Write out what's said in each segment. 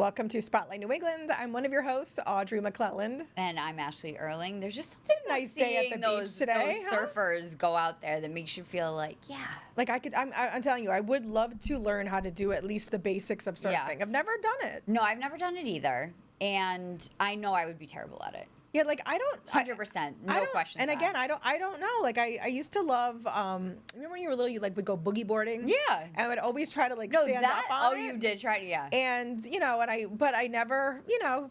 Welcome to Spotlight New England. I'm one of your hosts, Audrey McClelland. And I'm Ashley Erling. There's just something It's a nice day at the beach today. Those surfers go out there that makes you feel like, yeah. Like I'm telling you, I would love to learn how to do at least the basics of surfing. Yeah. I've never done it. No, I've never done it either. And I know I would be terrible at it. Yeah, like I don't 100%, no question. And again, I don't know. Like I used to love. Remember when you were little, you would go boogie boarding. Yeah, and I would always try to stand up on it. You did try to, yeah. And but I never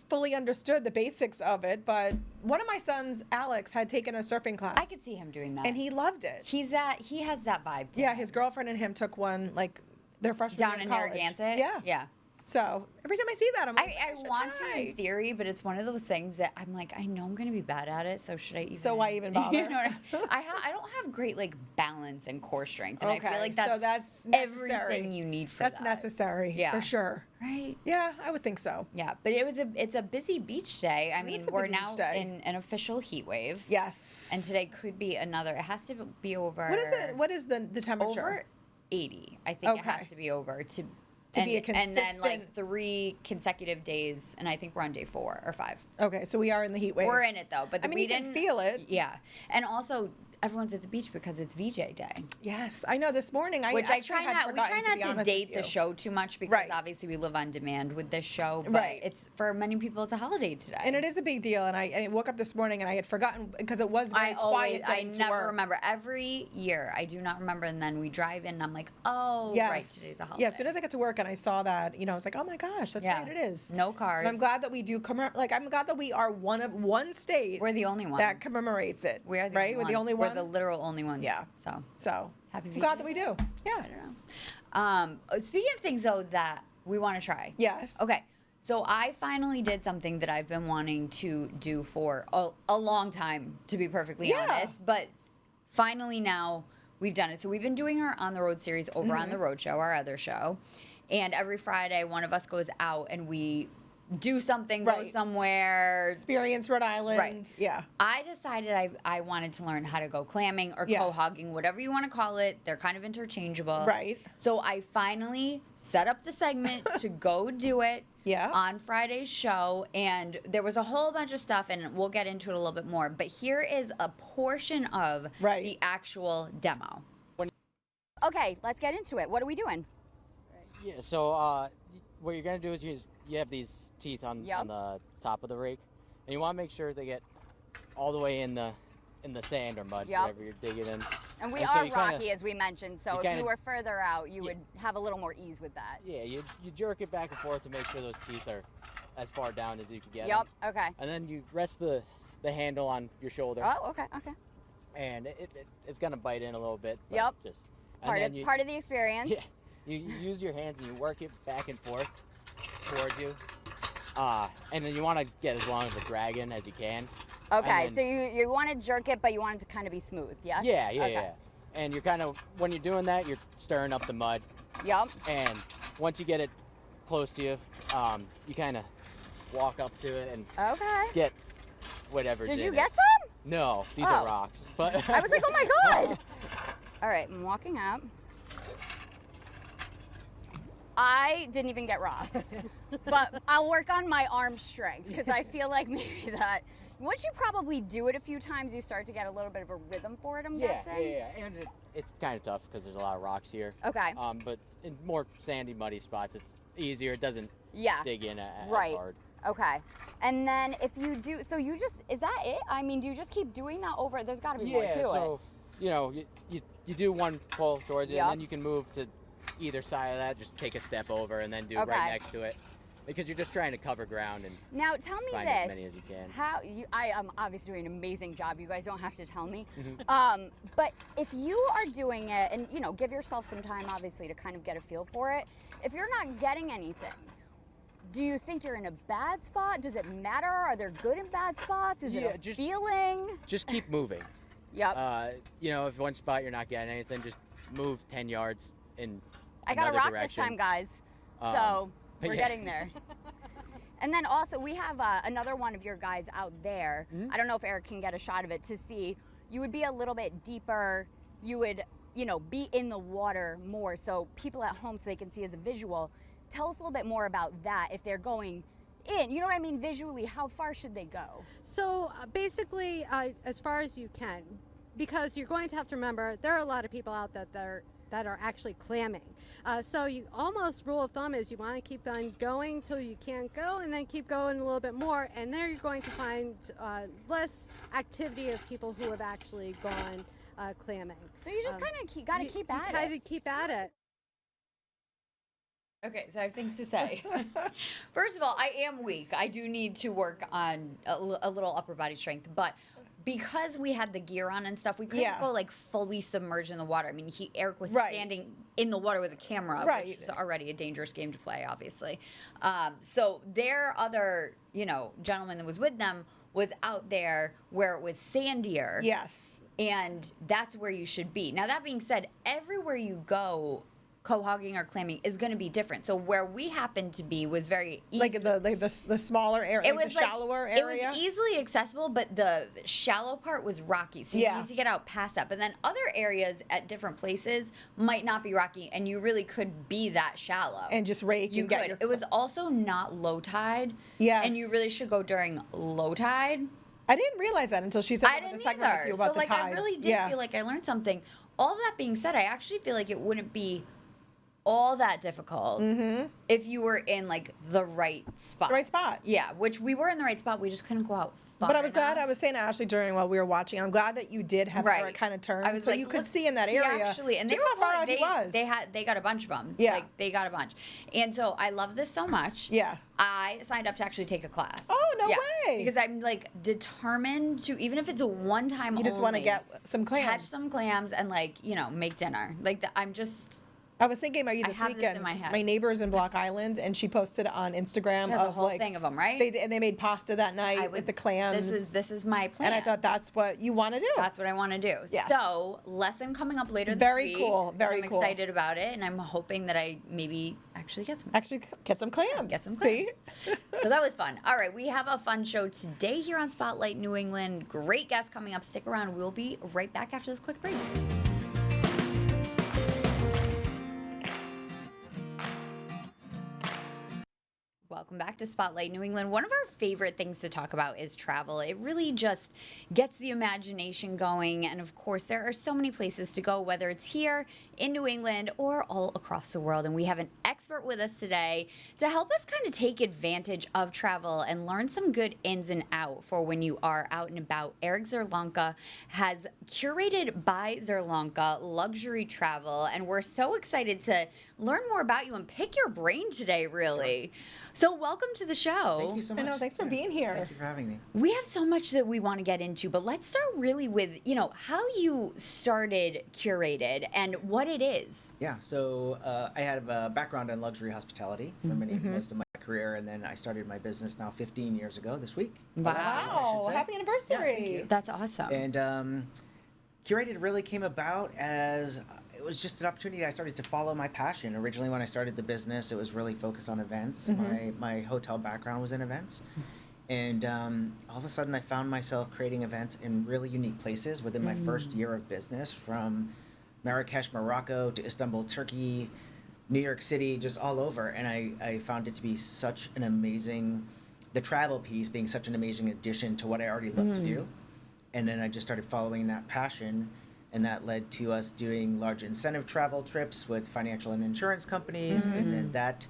fully understood the basics of it. But one of my sons, Alex, had taken a surfing class. I could see him doing that, and he loved it. He has that vibe. Yeah, his girlfriend and him took one their freshman down in college. Narragansett. Yeah. So every time I see that, I'm like, I want to in theory, but it's one of those things that I'm like, I know I'm going to be bad at it, so should I even? So why even bother? You know I don't have great balance and core strength, and I feel like that's everything you need for that. That's necessary, for sure. Right? Yeah, I would think so. Yeah, but it's a busy beach day. I mean, we're now in an official heat wave. Yes. And today could be another. It has to be over. What is it? What is the temperature? Over 80. I think it has to be over to be a consistent. And then 3 consecutive days, and I think we're on day 4 or 5. Okay, so we are in the heat wave. We're in it though, but we didn't feel it. Yeah, and also everyone's at the beach because it's VJ day. Yes, I know. This morning, we try not to date the show too much because obviously we live on demand with this show. But it's for many people, it's a holiday today, and it is a big deal. And I woke up this morning and I had forgotten because it was very quiet. I never remember. Every year, I do not remember, and then we drive in, and I'm like, oh, right, today's a holiday. Yeah, as soon as I got to work and I saw that, I was like, oh my gosh, that's right, it is. No cars. And I'm glad that we do I'm glad that we are one state. We're the only one that commemorates it. We are We're the only one. We're the literal only ones. Yeah. So happy. I'm glad that we do. Yeah. I don't know. Speaking of things though that we want to try. Yes. Okay. So I finally did something that I've been wanting to do for a long time, to be perfectly honest. But finally now we've done it. So we've been doing our On the Road series over on the Road Show, our other show. And every Friday, one of us goes out and we do something, go somewhere. Experience Rhode Island. Right. Yeah. I decided I wanted to learn how to go clamming or co-hogging, whatever you want to call it. They're kind of interchangeable. Right. So I finally set up the segment to go do it on Friday's show. And there was a whole bunch of stuff, and we'll get into it a little bit more. But here is a portion of the actual demo. Okay, let's get into it. What are we doing? Yeah, so what you're going to do is you have these teeth on the top of the rake, and you want to make sure they get all the way in the sand or mud, wherever you're digging in. And we are rocky, as we mentioned, so if you were further out, you would have a little more ease with that. Yeah, you jerk it back and forth to make sure those teeth are as far down as you can get them. Okay. And then you rest the handle on your shoulder. Oh, okay. And it's going to bite in a little bit. It's part of the experience. Yeah. You use your hands and you work it back and forth towards you. And then you want to get as long of a drag in as you can. Okay, so you want to jerk it, but you want it to kind of be smooth, yes? Yeah. And you're kind of, when you're doing that, you're stirring up the mud. Yep. And once you get it close to you, you kind of walk up to it and get whatever's in it. Did you get some? No, these are rocks. But I was like, oh my God. All right, I'm walking up. I didn't even get rocks, but I'll work on my arm strength because I feel like maybe that once you probably do it a few times, you start to get a little bit of a rhythm for it, I'm guessing. Yeah, and it's kind of tough because there's a lot of rocks here. Okay. But in more sandy, muddy spots, it's easier. It doesn't dig in as hard. Okay. And then if you do, so you just, is that it? I mean, do you just keep doing that over? There's got to be more to it. Yeah, so, you do one pull towards it, and then you can move to either side of that, just take a step over and then do right next to it, because you're just trying to cover ground and now tell me find as many as you can. I am obviously doing an amazing job. You guys don't have to tell me. But if you are doing it, and give yourself some time obviously to kind of get a feel for it, if you're not getting anything, do you think you're in a bad spot? Does it matter? Are there good and bad spots? Is it a feeling? Just keep moving. Yep. If one spot you're not getting anything, just move 10 yards in I got a rock this time, guys. So we're getting there. And then also we have another one of your guys out there. I don't know if Eric can get a shot of it to see. You would be a little bit deeper. You would, be in the water more. So people at home, so they can see as a visual, tell us a little bit more about that. If they're going in, you know what I mean, visually, how far should they go? So basically, as far as you can, because you're going to have to remember there are a lot of people out that are actually clamming. So you almost rule of thumb is you want to keep on going till you can't go, and then keep going a little bit more, and there you're going to find less activity of people who have actually gone clamming. So you just kind of got to keep at it. Kind of keep at it. Okay, so I have things to say. First of all, I am weak. I do need to work on a little upper body strength, but because we had the gear on and stuff, we couldn't go like fully submerged in the water. I mean, Eric was standing in the water with a camera, which is already a dangerous game to play, obviously. So their other, gentleman that was with them was out there where it was sandier. Yes. And that's where you should be. Now, that being said, everywhere you go, cohogging or clamming is going to be different. So where we happened to be was very easy. Like the smaller area, the shallower area. It was easily accessible, but the shallow part was rocky. So you need to get out past that. But then other areas at different places might not be rocky, and you really could be that shallow. And just rake you and could. get your... It was also not low tide. Yes. And you really should go during low tide. I didn't realize that until she said I the didn't segment with you about so the tides. I really did feel like I learned something. All that being said, I actually feel like it wouldn't be all that difficult if you were in like the right spot. The right spot. Yeah, which we were in the right spot. We just couldn't go out far But I was glad, enough. I was saying to Ashley during while we were watching, I'm glad that you did have her kind of turn. I was so like, you could look, see in that he area actually, and just they how far out he was. They got a bunch of them. Yeah. Like, they got a bunch. And so I love this so much. Yeah. I signed up to actually take a class. Oh, no way. Because I'm like determined to, even if it's a one time You just want to get some clams. catch some clams and like, make dinner. Like, I'm just... I was thinking about you this have this weekend. in my head. My neighbor's in Block Island, and she posted on Instagram There's a of whole like thing of them, right? they made pasta that night with the clams. This is my plan. And I thought that's what you want to do. That's what I want to do. Yes. So, lesson coming up later this Very week. cool. Very I'm cool. excited about it, and I'm hoping that I maybe actually get some. Actually, get some clams. Get some See? So that was fun. All right, we have a fun show today here on Spotlight New England. Great guests coming up. Stick around. We'll be right back after this quick break. Welcome back to Spotlight New England. One of our favorite things to talk about is travel. It really just gets the imagination going. And of course, there are so many places to go, whether it's here in New England or all across the world. And we have an expert with us today to help us kind of take advantage of travel and learn some good ins and out for when you are out and about. Eric Czerlonka has Curated by Czerlonka Luxury Travel. And we're so excited to learn more about you and pick your brain today, really. Sure. So welcome to the show. Thank you so much. I know, thanks for being here. Thank you for having me. We have so much that we want to get into, but let's start really with, how you started Curated and what it is. Yeah, so I had a background in luxury hospitality for most of my career, and then I started my business now 15 years ago this week. Wow, happy anniversary. Yeah, thank you. That's awesome. And Curated really came about as it was just an opportunity. I started to follow my passion. Originally, when I started the business, it was really focused on events. My hotel background was in events. And all of a sudden, I found myself creating events in really unique places within my first year of business, from Marrakesh, Morocco, to Istanbul, Turkey, New York City, just all over. And I found it to be such an amazing, the travel piece being such an amazing addition to what I already love to do. And then I just started following that passion. And that led to us doing large incentive travel trips with financial and insurance companies. And then that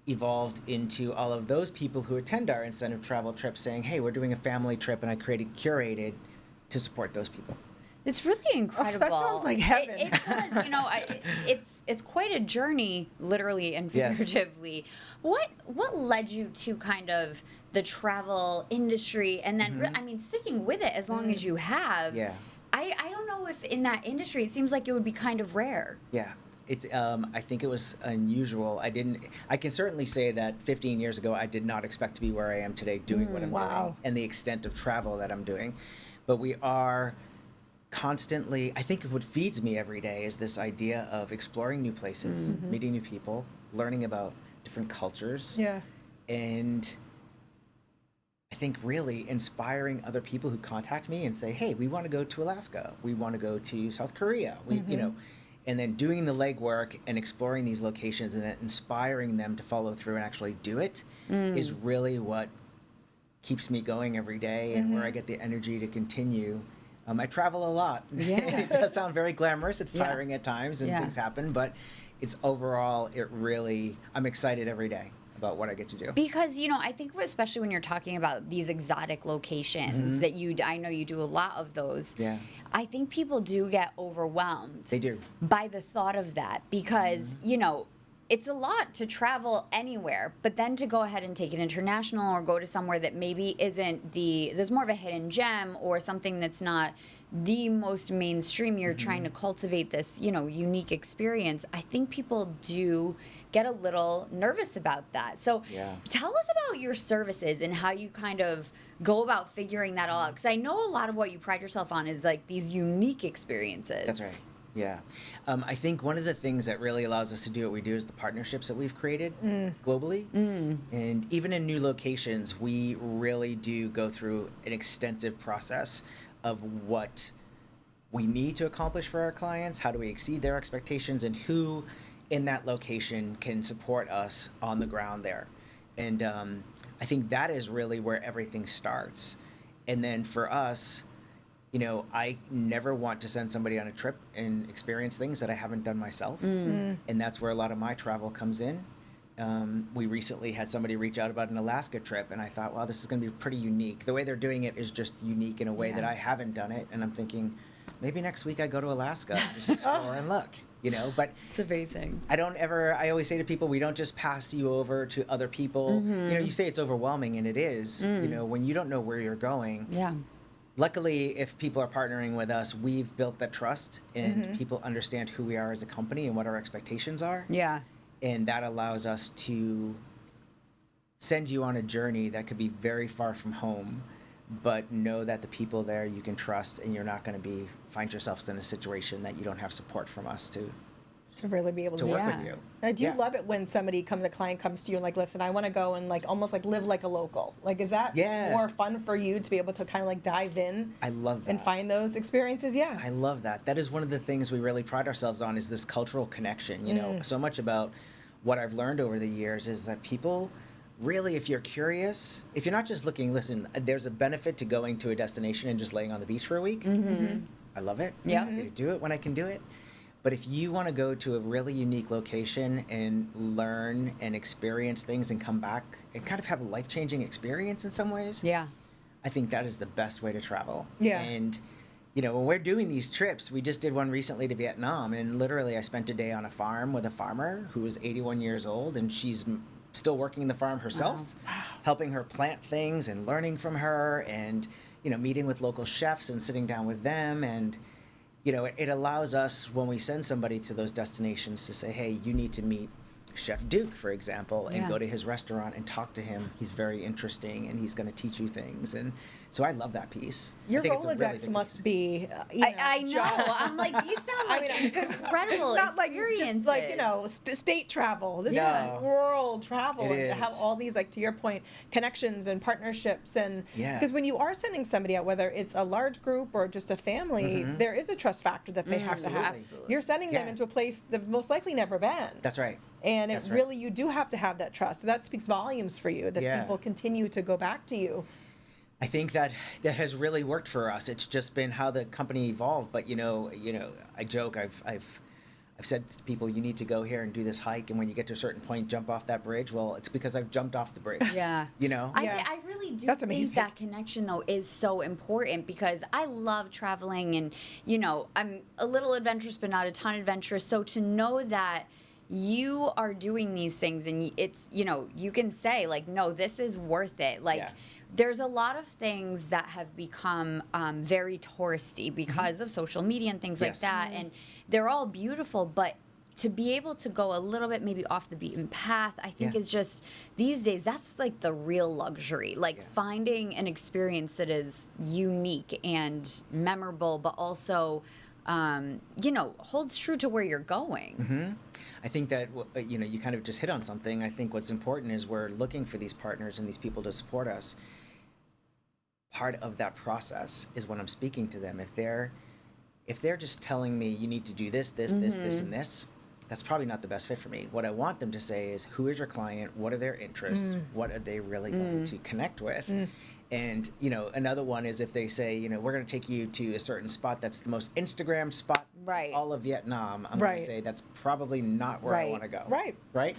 evolved into all of those people who attend our incentive travel trips saying, hey, we're doing a family trip, and I created Curated to support those people. It's really incredible. That sounds like heaven. It does. It's quite a journey, literally and figuratively. Yes. What led you to kind of the travel industry, and then sticking with it as long as you have? Yeah. I don't know if in that industry it seems like it would be kind of rare. Yeah. It's I think it was unusual. I can certainly say that 15 years ago I did not expect to be where I am today doing what I'm doing and the extent of travel that I'm doing. But we are constantly, I think what feeds me every day is this idea of exploring new places, meeting new people, learning about different cultures. Yeah. And I think really inspiring other people who contact me and say, hey, we want to go to Alaska. We want to go to South Korea. and then doing the legwork and exploring these locations and then inspiring them to follow through and actually do it is really what keeps me going every day and where I get the energy to continue. I travel a lot. Yeah. It does sound very glamorous. It's tiring at times and things happen, but it's overall, I'm excited every day about what I get to do. Because, you know, I think especially when you're talking about these exotic locations that I know you do a lot of those. Yeah. I think people do get overwhelmed. They do. By the thought of that because, you know, it's a lot to travel anywhere, but then to go ahead and take it international or go to somewhere that maybe isn't there's more of a hidden gem or something that's not the most mainstream, you're trying to cultivate this, you know, unique experience. I think people do get a little nervous about that. So tell us about your services and how you kind of go about figuring that all out. Because I know a lot of what you pride yourself on is like these unique experiences. That's right. Yeah. I think one of the things that really allows us to do what we do is the partnerships that we've created globally. And even in new locations, we really do go through an extensive process of what we need to accomplish for our clients, how do we exceed their expectations, and who in that location can support us on the ground there. And I think that is really where everything starts. And then for us, you know, I never want to send somebody on a trip and experience things that I haven't done myself. And that's where a lot of my travel comes in. We recently had somebody reach out about an Alaska trip, and I thought, wow, this is going to be pretty unique. The way they're doing it is just unique in a way that I haven't done it. And I'm thinking, maybe next week I go to Alaska and just explore and look, you know, but it's amazing. I always say to people, we don't just pass you over to other people. You know, you say it's overwhelming, and it is, you know, when you don't know where you're going. Yeah. Luckily, if people are partnering with us, we've built that trust and people understand who we are as a company and what our expectations are. Yeah. And that allows us to send you on a journey that could be very far from home, but know that the people there you can trust, and you're not going to find yourself in a situation that you don't have support from us to really be able to work with you. Do you love it when the client comes to you and like, listen, I want to go and like almost like live like a local? Like, is that more fun for you to be able to kind of like dive in? I love that. And find those experiences? Yeah. I love that. That is one of the things we really pride ourselves on, is this cultural connection. You know, so much about what I've learned over the years is that people really, if you're curious, if you're not just looking, listen, there's a benefit to going to a destination and just laying on the beach for a week. I love it. Yeah. I'm going to do it when I can do it. But if you want to go to a really unique location and learn and experience things and come back and kind of have a life-changing experience in some ways, I think that is the best way to travel. Yeah. And, you know, when we're doing these trips, we just did one recently to Vietnam, and literally I spent a day on a farm with a farmer who is 81 years old, and she's still working the farm herself, helping her plant things and learning from her, and, you know, meeting with local chefs and sitting down with them. And you know, it allows us, when we send somebody to those destinations, to say, hey, you need to meet Chef Duke, for example, and go to his restaurant and talk to him. He's very interesting, and he's going to teach you things. And so I love that piece. Your Rolodex must be, I know. I'm like, these sound like incredible It's not like experiences. just like, you know, state travel. This is world travel. It and to is. have all these, like, to your point, connections and partnerships. And because when you are sending somebody out, whether it's a large group or just a family, there is a trust factor that they have to have. Absolutely. You're sending them into a place they've most likely never been. That's right. And it really, you do have to have that trust. So that speaks volumes for you, that people continue to go back to you. I think that has really worked for us. It's just been how the company evolved. But you know, I joke. I've said to people, you need to go here and do this hike, and when you get to a certain point, jump off that bridge. Well, it's because I've jumped off the bridge. Yeah. You know. I really do That's think amazing. that connection though is so important, because I love traveling, and you know, I'm a little adventurous but not a ton adventurous. So to know that you are doing these things, and it's, you know, you can say like, no, this is worth it. Like, there's a lot of things that have become very touristy because of social media and things like that, and they're all beautiful, but to be able to go a little bit maybe off the beaten path, I think is just, these days, that's like the real luxury. Like finding an experience that is unique and memorable, but also, you know, holds true to where you're going. I think that, you know, you kind of just hit on something. I think what's important is we're looking for these partners and these people to support us. Part of that process is when I'm speaking to them. If they're if they're just telling me you need to do this, this, this, this, and this, that's probably not the best fit for me. What I want them to say is, who is your client? What are their interests? What are they really going to connect with? And, you know, another one is if they say, you know, we're going to take you to a certain spot that's the most Instagram spot in all of Vietnam. I'm going to say that's probably not where I want to go. Right?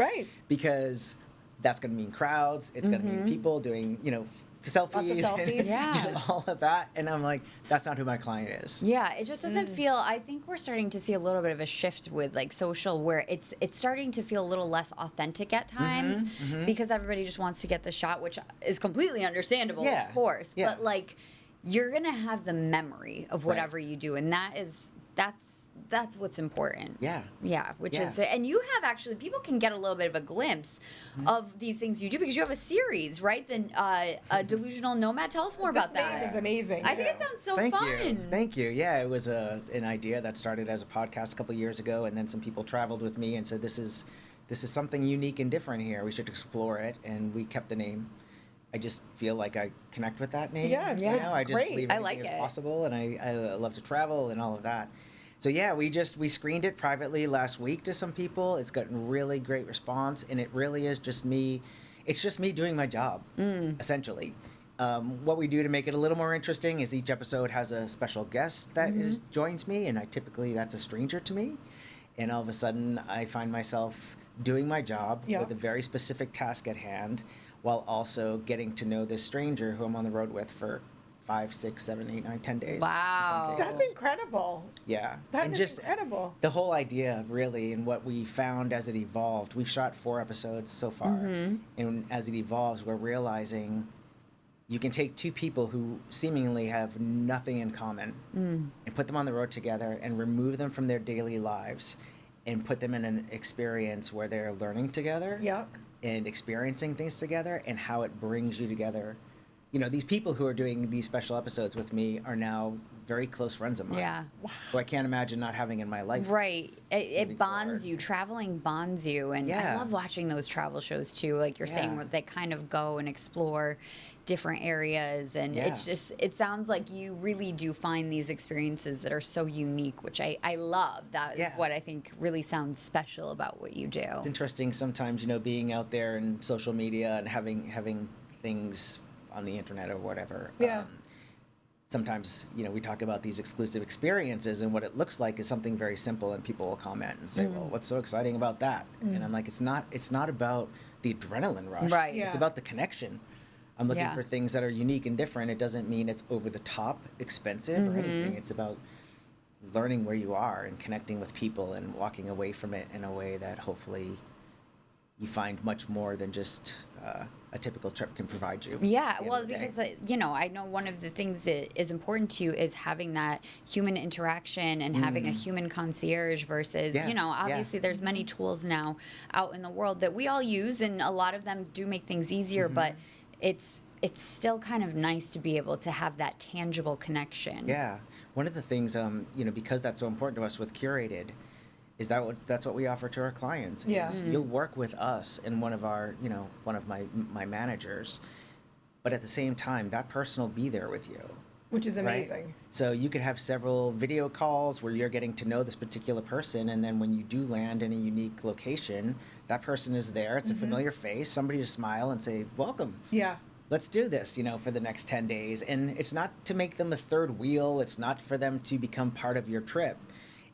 Because that's going to mean crowds. It's going to mean people doing, you know, selfies. And just all of that. And I'm like, that's not who my client is. Yeah, it just doesn't feel, I think we're starting to see a little bit of a shift with like social where it's starting to feel a little less authentic at times because everybody just wants to get the shot, which is completely understandable, of course. But like, you're going to have the memory of whatever you do. And that's what's important. Which is, and you have actually, people can get a little bit of a glimpse of these things you do because you have a series, right? Then a Delusional Nomad. Tell us more about that. This name is amazing. I think it sounds so fun. Thank you. Yeah, it was an idea that started as a podcast a couple years ago, and then some people traveled with me and said, this is something unique and different here. We should explore it, and we kept the name. I just feel like I connect with that name. Yeah, it's I just great. believe anything is possible, and I love to travel and all of that. So yeah, we screened it privately last week to some people. It's gotten really great response, and it really is just me. It's just me doing my job, essentially. What we do to make it a little more interesting is each episode has a special guest that joins me, and that's a stranger to me. And all of a sudden, I find myself doing my job with a very specific task at hand, while also getting to know this stranger who I'm on the road with for 5, 6, 7, 8, 9, 10 days. Wow. That's incredible. Yeah. That is incredible. The whole idea, really, and what we found as it evolved, we've shot 4 episodes so far. And as it evolves, we're realizing you can take 2 people who seemingly have nothing in common and put them on the road together and remove them from their daily lives and put them in an experience where they're learning together and experiencing things together, and how it brings you together. You know, these people who are doing these special episodes with me are now very close friends of mine. Yeah. Who I can't imagine not having in my life. Right. It bonds you. Traveling bonds you. And I love watching those travel shows too. Like you're saying, where they kind of go and explore different areas. And it sounds like you really do find these experiences that are so unique, which I love. That is what I think really sounds special about what you do. It's interesting sometimes, you know, being out there in social media and having things on the internet or whatever. Sometimes, you know, we talk about these exclusive experiences, and what it looks like is something very simple, and people will comment and say, well, what's so exciting about that? And I'm like, it's not about the adrenaline rush. Right. It's about the connection. I'm looking for things that are unique and different. It doesn't mean it's over the top expensive or anything. It's about learning where you are and connecting with people and walking away from it in a way that hopefully you find much more than just a typical trip can provide you. Yeah, well, because, you know, I know one of the things that is important to you is having that human interaction and having a human concierge versus, you know, obviously there's many tools now out in the world that we all use, and a lot of them do make things easier, but it's still kind of nice to be able to have that tangible connection. Yeah. One of the things, you know, because that's so important to us with Curated, is that's what we offer to our clients. Is you'll work with us and one of my managers, but at the same time, that person will be there with you. Which is amazing. Right? So you could have several video calls where you're getting to know this particular person, and then when you do land in a unique location, that person is there. It's a familiar face, somebody to smile and say, welcome. Yeah. Let's do this, you know, for the next 10 days. And it's not to make them a third wheel. It's not for them to become part of your trip.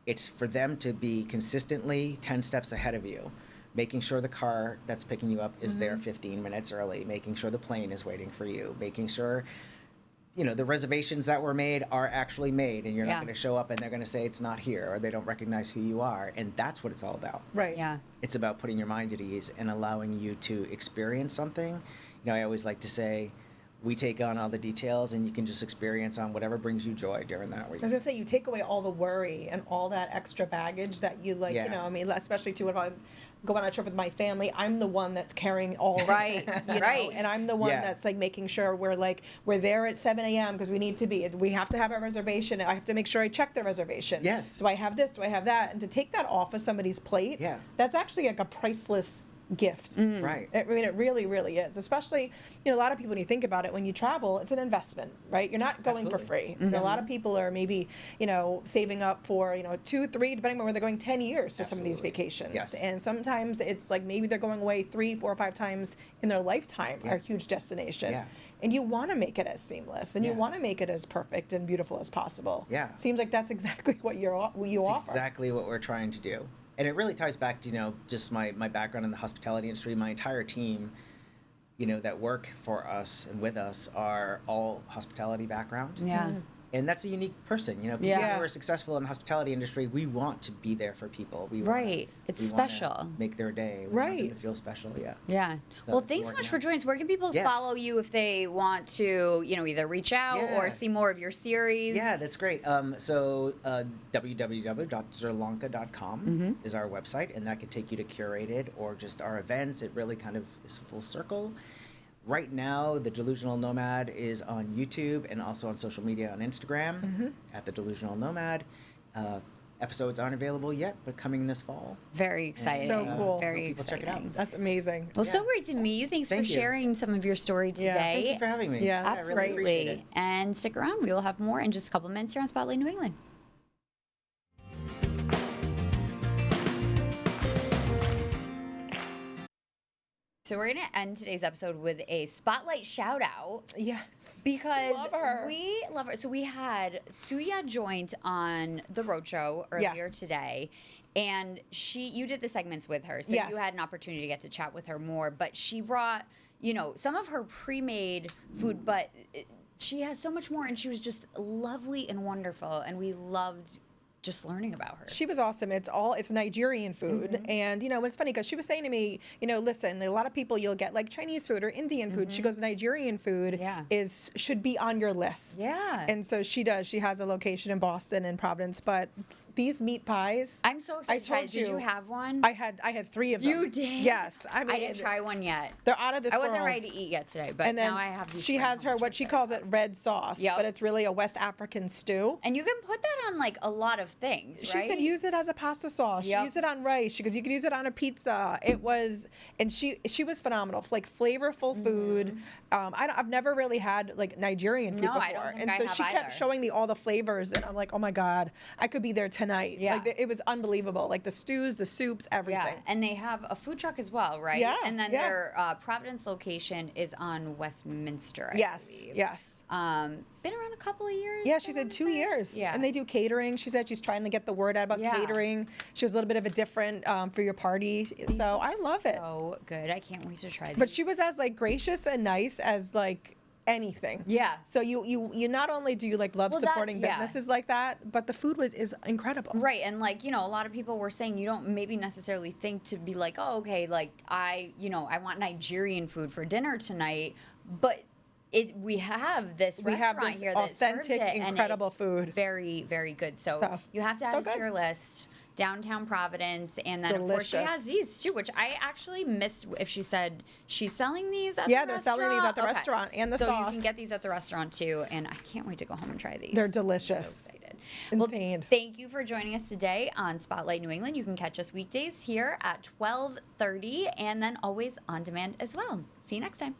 It's for them to be consistently 10 steps ahead of you, making sure the car that's picking you up is there 15 minutes early, making sure the plane is waiting for you, making sure, you know, the reservations that were made are actually made, and you're not going to show up and they're going to say it's not here, or they don't recognize who you are. And that's what it's all about. Right. Yeah. It's about putting your mind at ease and allowing you to experience something. You know, I always like to say, we take on all the details, and you can just experience on whatever brings you joy during that week. I was gonna say, you take away all the worry and all that extra baggage that you like, you know, I mean, especially too, if I go on a trip with my family, I'm the one that's carrying all right, you know, and I'm the one that's like making sure we're there at 7 a.m. because we need to be. We have to have a reservation. I have to make sure I check the reservation. Yes. Do I have this? Do I have that? And to take that off of somebody's plate, that's actually like a priceless gift. Right. I mean, it really, really is. Especially, a lot of people, when you think about it, when you travel, it's an investment, right? You're not going for free. A lot of people are maybe, saving up for, 2, 3, depending on where they're going, 10 years to some of these vacations. Yes. And sometimes it's like maybe they're going away 3, 4, 5 times in their lifetime, a huge destination. Yeah. And you want to make it as seamless, and you want to make it as perfect and beautiful as possible. Yeah. Seems like that's exactly what you offer. Exactly what we're trying to do. And it really ties back to, just my background in the hospitality industry. My entire team, that work for us and with us are all hospitality background. Yeah. And that's a unique person. People who are successful in the hospitality industry, we want to be there for people. It's we special. Want to make their day. We want them to feel special. Yeah. Yeah. So well, thanks so much for joining us. Where can people follow you if they want to, either reach out or see more of your series? Yeah, that's great. So www.czerlonka.com is our website, and that can take you to Curated or just our events. It really kind of is full circle. Right now, The Delusional Nomad is on YouTube and also on social media on Instagram at The Delusional Nomad. Episodes aren't available yet, but coming this fall. Very exciting. So cool. Very people exciting. check it out. That's amazing. Well, so great to meet you. Thanks for sharing some of your story today. Thank you for having me. Yeah, I really appreciate it. And stick around. We will have more in just a couple minutes here on Spotlight New England. So we're going to end today's episode with a spotlight shout out. Yes. Because love her. we love her. So we had Suya Joint on the Roadshow earlier today. And you did the segments with her. So you had an opportunity to get to chat with her more. But she brought, some of her pre-made food, but she has so much more. And she was just lovely and wonderful. And we loved just learning about her. She was awesome. It's Nigerian food. And, it's funny because she was saying to me, listen, a lot of people you'll get like Chinese food or Indian food. She goes, Nigerian food should be on your list. Yeah. And so she does. She has a location in Boston and Providence, but these meat pies. I'm so excited. I told Did you have one? I had 3 of them. You did? Yes. I didn't try one yet. They're out of this world. I wasn't ready to eat yet today, but now I have these. She has what she calls it red sauce, but it's really a West African stew. And you can put that on like a lot of things, right? She said use it as a pasta sauce. She used it on rice. She goes, you could use it on a pizza. It was, and she was phenomenal. Like flavorful food. I've never really had like Nigerian food before. I don't think and I so have she kept showing me all the flavors, and I'm like, oh my God, I could be there tonight. Yeah. Like, it was unbelievable. Like the stews, the soups, everything. Yeah, and they have a food truck as well, right? Yeah. And then their Providence location is on Westminster, I believe. Yes. Been around a couple of years. Yeah, she said 2 years. Yeah. And they do catering. She said she's trying to get the word out about catering. She was a little bit of a different for your party. So I love it. So good. I can't wait to try these. But she was as like gracious and nice as like anything. Yeah. So you not only do you like love supporting businesses like that, but the food is incredible. Right. And like, a lot of people were saying you don't maybe necessarily think to be like, oh, okay, like I want Nigerian food for dinner tonight, but we have this restaurant here that authentic, serves it, incredible and it's food. Very, very good. So you have to add it to your list. Downtown Providence, and then of course she has these too, which I actually missed if she said she's selling these at the restaurant. They're selling these at the restaurant and the sauce. So you can get these at the restaurant too, and I can't wait to go home and try these. They're delicious. So excited. Insane. Well, thank you for joining us today on Spotlight New England. You can catch us weekdays here at 12:30 and then always on demand as well. See you next time.